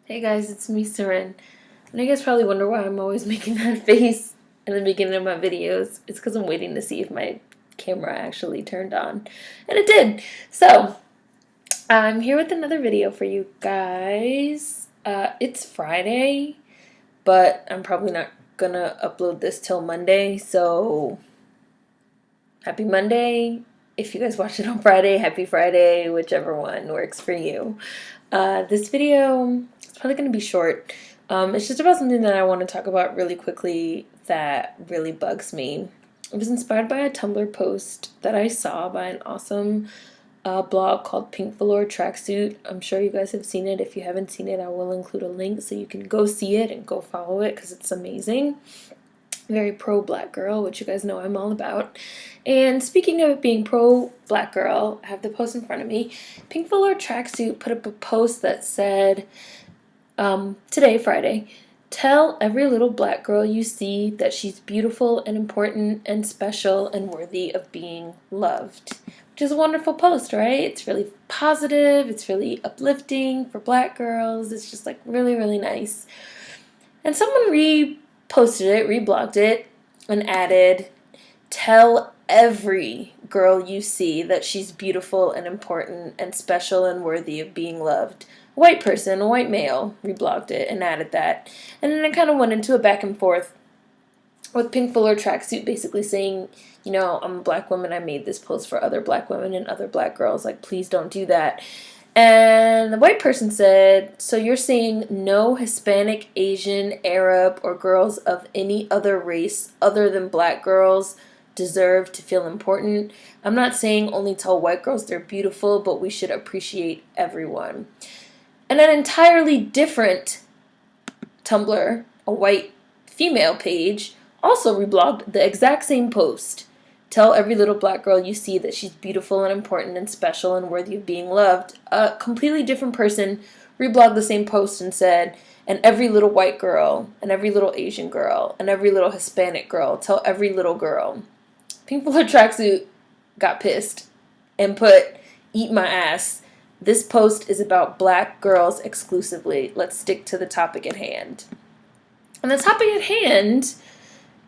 Hey guys, it's me, Seren. And you guys probably wonder why I'm always making that face in the beginning of my videos. It's because I'm waiting to see if my camera actually turned on. And it did! So, I'm here with another video for you guys. It's Friday, but I'm probably not gonna upload this till Monday, so happy Monday. If you guys watch it on Friday, happy Friday, whichever one works for you. This video is probably going to be short. It's just about something that I want to talk about really quickly that really bugs me. It was inspired by a Tumblr post that I saw by an awesome blog called Pink Velour Tracksuit. I'm sure you guys have seen it. If you haven't seen it, I will include a link so you can go see it and go follow it because it's amazing. Very pro-black girl, which you guys know I'm all about. And speaking of it being pro-black girl, I have the post in front of me. Pink Velour Tracksuit put up a post that said, today, Friday, tell every little black girl you see that she's beautiful and important and special and worthy of being loved. Which is a wonderful post, right? It's really positive, it's really uplifting for black girls. It's just like really, really nice. And someone reposted it, reblogged it, and added, tell every girl you see that she's beautiful and important and special and worthy of being loved. A white person, a white male, reblogged it and added that. And then it kind of went into a back and forth with Pink Velour Tracksuit basically saying, you know, I'm a black woman, I made this post for other black women and other black girls, like, please don't do that. And the white person said, so you're saying no Hispanic, Asian, Arab, or girls of any other race other than black girls deserve to feel important? I'm not saying only tell white girls they're beautiful, but we should appreciate everyone. And an entirely different Tumblr, a white female page, also reblogged the exact same post. Tell every little black girl you see that she's beautiful and important and special and worthy of being loved. A completely different person reblogged the same post and said, and every little white girl, and every little Asian girl, and every little Hispanic girl, tell every little girl. Pink Velour Tracksuit got pissed and put, eat my ass. This post is about black girls exclusively. Let's stick to the topic at hand. And the topic at hand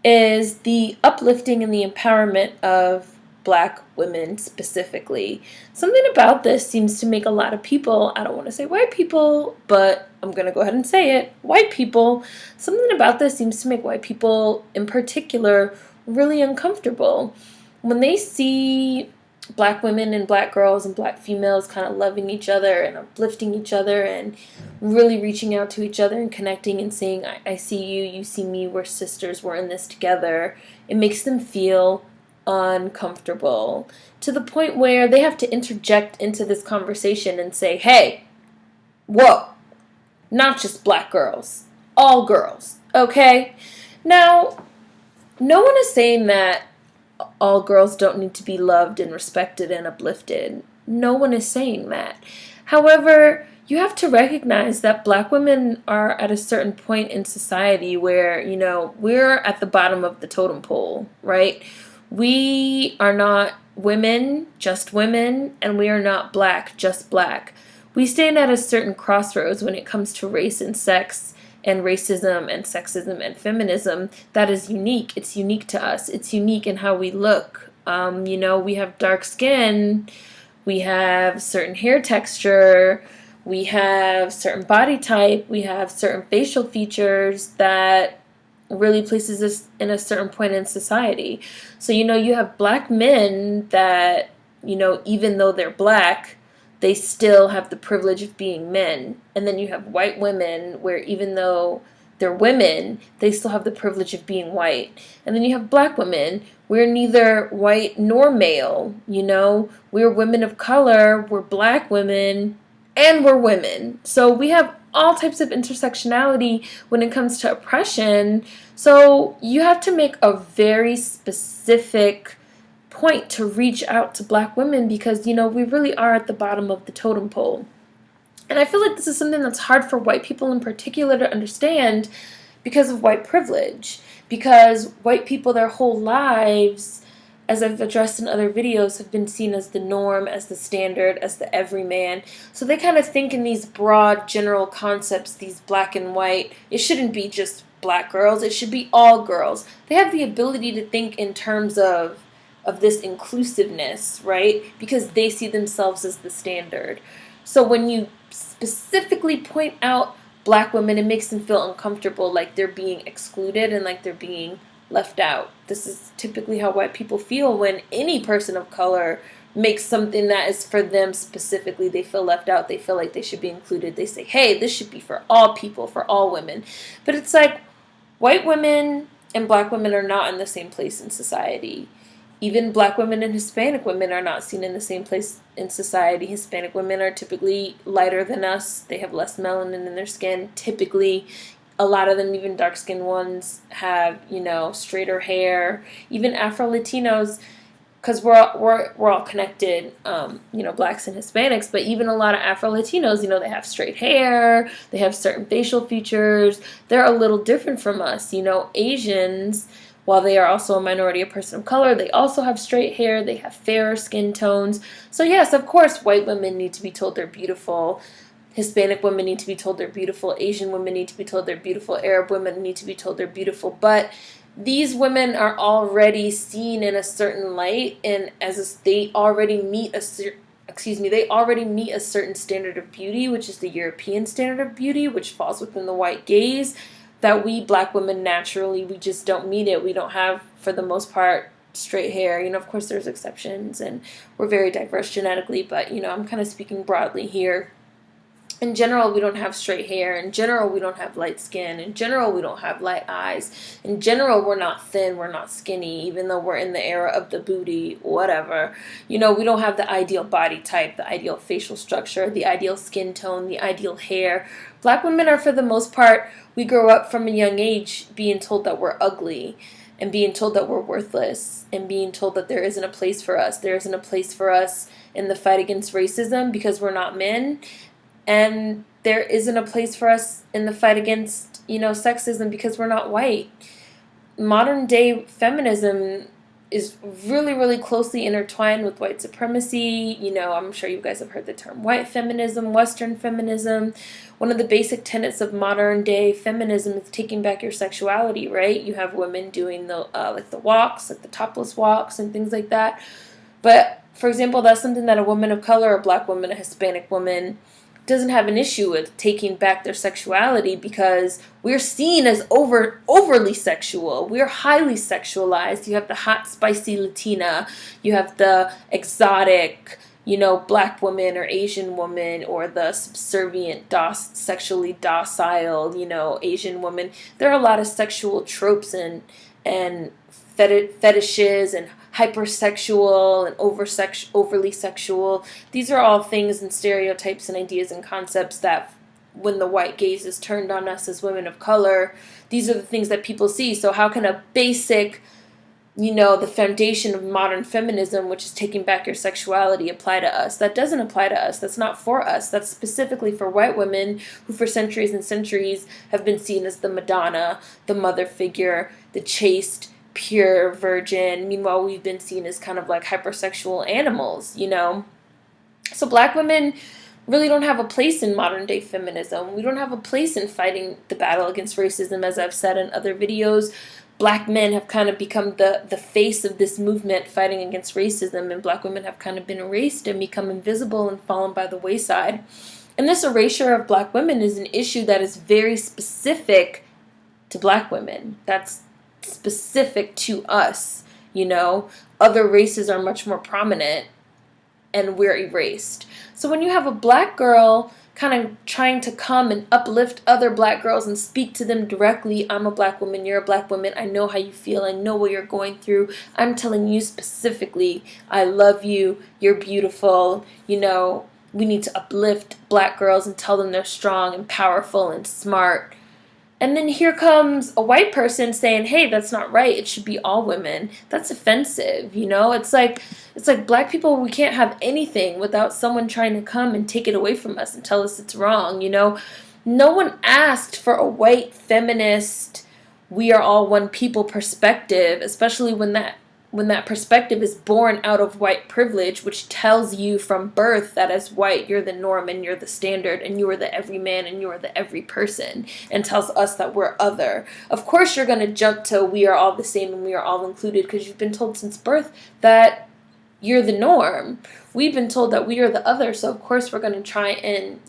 is the uplifting and the empowerment of black women specifically. Something about this seems to make a lot of people, I don't want to say white people, but I'm going to go ahead and say it, white people, something about this seems to make white people in particular really uncomfortable. When they see black women and black girls and black females kind of loving each other and uplifting each other and really reaching out to each other and connecting and saying, I see you, you see me, we're sisters, we're in this together, it makes them feel uncomfortable to the point where they have to interject into this conversation and say, hey, whoa, not just black girls, all girls, okay? Now, no one is saying that all girls don't need to be loved and respected and uplifted. No one is saying that. However, you have to recognize that black women are at a certain point in society where, you know, we're at the bottom of the totem pole, right? We are not women, just women, and we are not black, just black. We stand at a certain crossroads when it comes to race and sex and racism and sexism and feminism that is unique. It's unique to us. It's unique in how we look. You know, we have dark skin, we have certain hair texture, we have certain body type, we have certain facial features that really places us in a certain point in society. So, you know, you have black men that, you know, even though they're black, they still have the privilege of being men. And then you have white women where even though they're women, they still have the privilege of being white. And then you have black women. We're neither white nor male, you know. We're women of color, we're black women, and we're women. So we have all types of intersectionality when it comes to oppression. So you have to make a very specific point to reach out to black women because, you know, we really are at the bottom of the totem pole. And I feel like this is something that's hard for white people in particular to understand because of white privilege. Because white people their whole lives as I've addressed in other videos, have been seen as the norm, as the standard, as the everyman. So they kind of think in these broad general concepts, these black and white. It shouldn't be just black girls, it should be all girls. They have the ability to think in terms of this inclusiveness, right? Because they see themselves as the standard. So when you specifically point out black women, it makes them feel uncomfortable, like they're being excluded and like they're being left out. This is typically how white people feel when any person of color makes something that is for them specifically. They feel left out. They feel like they should be included. They say, hey, this should be for all people, for all women. But it's like white women and black women are not in the same place in society. Even black women and Hispanic women are not seen in the same place in society. Hispanic women are typically lighter than us. They have less melanin in their skin. Typically, a lot of them, even dark-skinned ones, have, straighter hair. Even Afro-Latinos, because we're all connected, blacks and Hispanics, but even a lot of Afro-Latinos, they have straight hair, they have certain facial features. They're a little different from us. Asians, while they are also a minority, a person of color, they also have straight hair, they have fairer skin tones. So yes, of course, white women need to be told they're beautiful. Hispanic women need to be told they're beautiful. Asian women need to be told they're beautiful. Arab women need to be told they're beautiful. But these women are already seen in a certain light, and they already meet a certain standard of beauty, which is the European standard of beauty, which falls within the white gaze, that we black women naturally, we just don't meet it. We don't have, for the most part, straight hair. Of course there's exceptions, and we're very diverse genetically, but, I'm kind of speaking broadly here. In general, we don't have straight hair. In general, we don't have light skin. In general, we don't have light eyes. In general, we're not thin, we're not skinny, even though we're in the era of the booty, whatever. We don't have the ideal body type, the ideal facial structure, the ideal skin tone, the ideal hair. Black women are, for the most part, we grow up from a young age being told that we're ugly and being told that we're worthless and being told that there isn't a place for us. There isn't a place for us in the fight against racism because we're not men. And there isn't a place for us in the fight against, sexism because we're not white. Modern day feminism is really, really closely intertwined with white supremacy. I'm sure you guys have heard the term white feminism, Western feminism. One of the basic tenets of modern day feminism is taking back your sexuality, right? You have women doing the walks, like the topless walks and things like that. But, for example, that's something that a woman of color, a black woman, a Hispanic woman, doesn't have an issue with taking back their sexuality because we're seen as overly sexual. We're highly sexualized. You have the hot, spicy Latina. You have the exotic, black woman or Asian woman, or the subservient, sexually docile, Asian woman. There are a lot of sexual tropes and fetishes and hypersexual and overly sexual. These are all things and stereotypes and ideas and concepts that when the white gaze is turned on us as women of color, these are the things that people see. So how can a basic, the foundation of modern feminism, which is taking back your sexuality, apply to us? That doesn't apply to us. That's not for us. That's specifically for white women who for centuries and centuries have been seen as the Madonna, the mother figure, the chaste, pure virgin. Meanwhile, we've been seen as kind of like hypersexual animals, So black women really don't have a place in modern day feminism. We don't have a place in fighting the battle against racism. As I've said in other videos, black men have kind of become the face of this movement fighting against racism, and black women have kind of been erased and become invisible and fallen by the wayside. And this erasure of black women is an issue that is very specific to black women. That's specific to us. Other races are much more prominent and we're erased. So when you have a black girl kind of trying to come and uplift other black girls and speak to them directly, I'm a black woman, you're a black woman, I know how you feel, I know what you're going through, I'm telling you specifically, I love you, you're beautiful, we need to uplift black girls and tell them they're strong and powerful and smart. And then here comes a white person saying, hey, that's not right. It should be all women. That's offensive, It's like black people, we can't have anything without someone trying to come and take it away from us and tell us it's wrong, No one asked for a white feminist, we are all one people perspective, especially when that when that perspective is born out of white privilege, which tells you from birth that as white, you're the norm and you're the standard and you are the everyman and you are the every person, and tells us that we're other. Of course, you're going to jump to we are all the same and we are all included because you've been told since birth that you're the norm. We've been told that we are the other, so of course we're going to try and,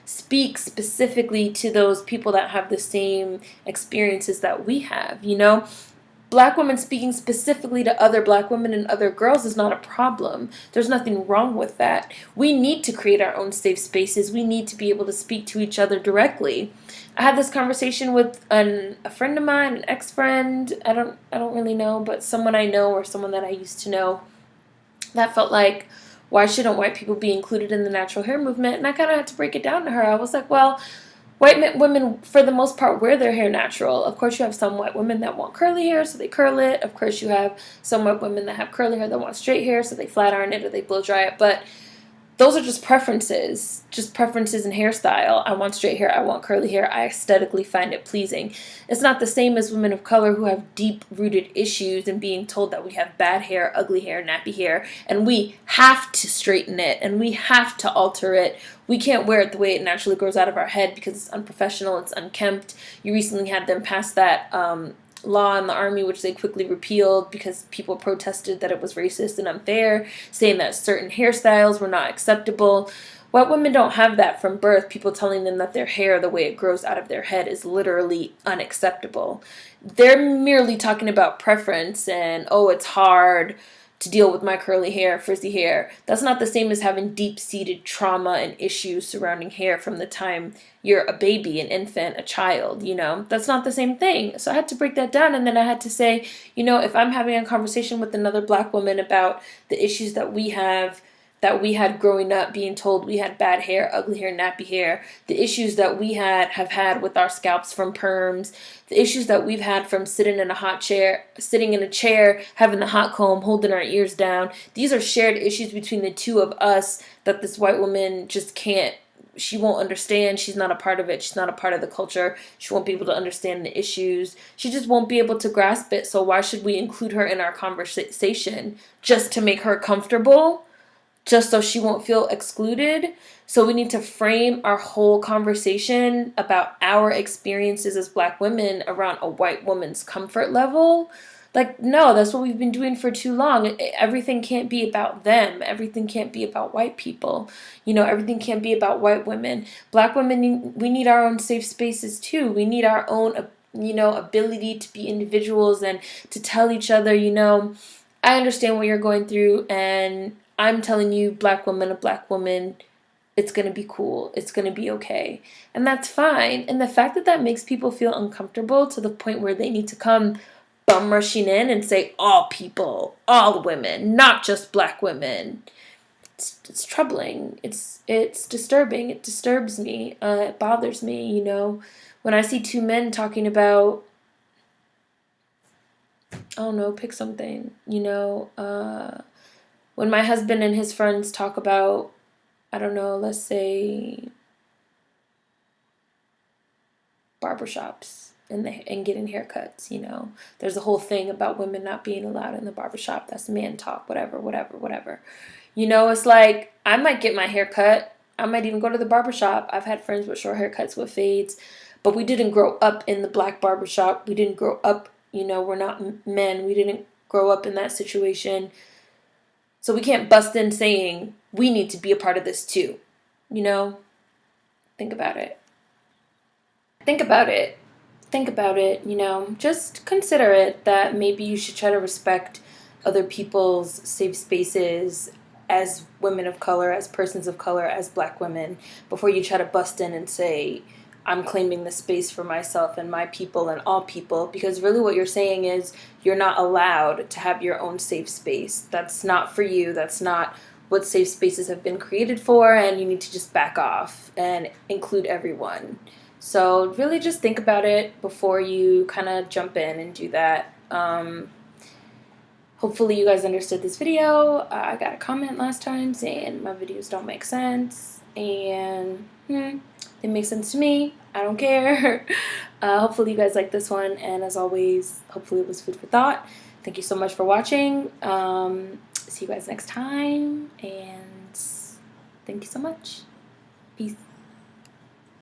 speak specifically to those people that have the same experiences that we have, Black women speaking specifically to other Black women and other girls is not a problem. There's nothing wrong with that. We need to create our own safe spaces. We need to be able to speak to each other directly. I had this conversation with a friend of mine, an ex-friend. I don't really know, but someone I know or someone that I used to know that felt like, why shouldn't white people be included in the natural hair movement? And I kind of had to break it down to her. I was like, well, white women, for the most part, wear their hair natural. Of course, you have some white women that want curly hair, so they curl it. Of course, you have some white women that have curly hair that want straight hair, so they flat iron it or they blow dry it. But those are just preferences in hairstyle. I want straight hair, I want curly hair. I aesthetically find it pleasing. It's not the same as women of color who have deep-rooted issues and being told that we have bad hair, ugly hair, nappy hair, and we have to straighten it and we have to alter it. We can't wear it the way it naturally grows out of our head because it's unprofessional, it's unkempt. You recently had them pass that law in the army, which they quickly repealed because people protested that it was racist and unfair, saying that certain hairstyles were not acceptable. White women don't have that from birth, people telling them that their hair, the way it grows out of their head, is literally unacceptable. They're merely talking about preference and, oh, it's hard to deal with my curly hair, frizzy hair. That's not the same as having deep-seated trauma and issues surrounding hair from the time you're a baby, an infant, a child, That's not the same thing. So I had to break that down, and then I had to say, if I'm having a conversation with another Black woman about the issues that we had growing up, being told we had bad hair, ugly hair, nappy hair, the issues that we have had with our scalps from perms, the issues that we've had from sitting in a chair, having the hot comb, holding our ears down. These are shared issues between the two of us that this white woman just can't. She won't understand. She's not a part of it. She's not a part of the culture. She won't be able to understand the issues. She just won't be able to grasp it. So why should we include her in our conversation just to make her comfortable? Just so she won't feel excluded. So we need to frame our whole conversation about our experiences as Black women around a white woman's comfort level. Like, no, that's what we've been doing for too long. Everything can't be about them. Everything can't be about white people. Everything can't be about white women. Black women, we need our own safe spaces too. We need our own, ability to be individuals and to tell each other, I understand what you're going through, and I'm telling you, Black woman, a Black woman, it's going to be cool. It's going to be okay. And that's fine. And the fact that makes people feel uncomfortable to the point where they need to come bum rushing in and say all people, all women, not just Black women. It's troubling. It's disturbing. It disturbs me. It bothers me, When I see two men talking about, I don't know, pick something, when my husband and his friends talk about, I don't know, let's say barbershops and getting haircuts, There's a whole thing about women not being allowed in the barbershop. That's man talk, whatever. It's like, I might get my hair cut. I might even go to the barbershop. I've had friends with short haircuts with fades, but we didn't grow up in the Black barbershop. We didn't grow up, we're not men. We didn't grow up in that situation. So we can't bust in saying we need to be a part of this too. Think about it. Just consider it that maybe you should try to respect other people's safe spaces as women of color, as persons of color, as Black women, before you try to bust in and say, I'm claiming the space for myself and my people and all people, because really what you're saying is you're not allowed to have your own safe space. That's not for you. That's not what safe spaces have been created for, and you need to just back off and include everyone. So really just think about it before you kind of jump in and do that. Hopefully you guys understood this video. I got a comment last time saying my videos don't make sense, and they make sense to me. I don't care. Hopefully you guys like this one, and as always, hopefully it was food for thought. thank you so much for watching. See you guys next time, and thank you so much. Peace.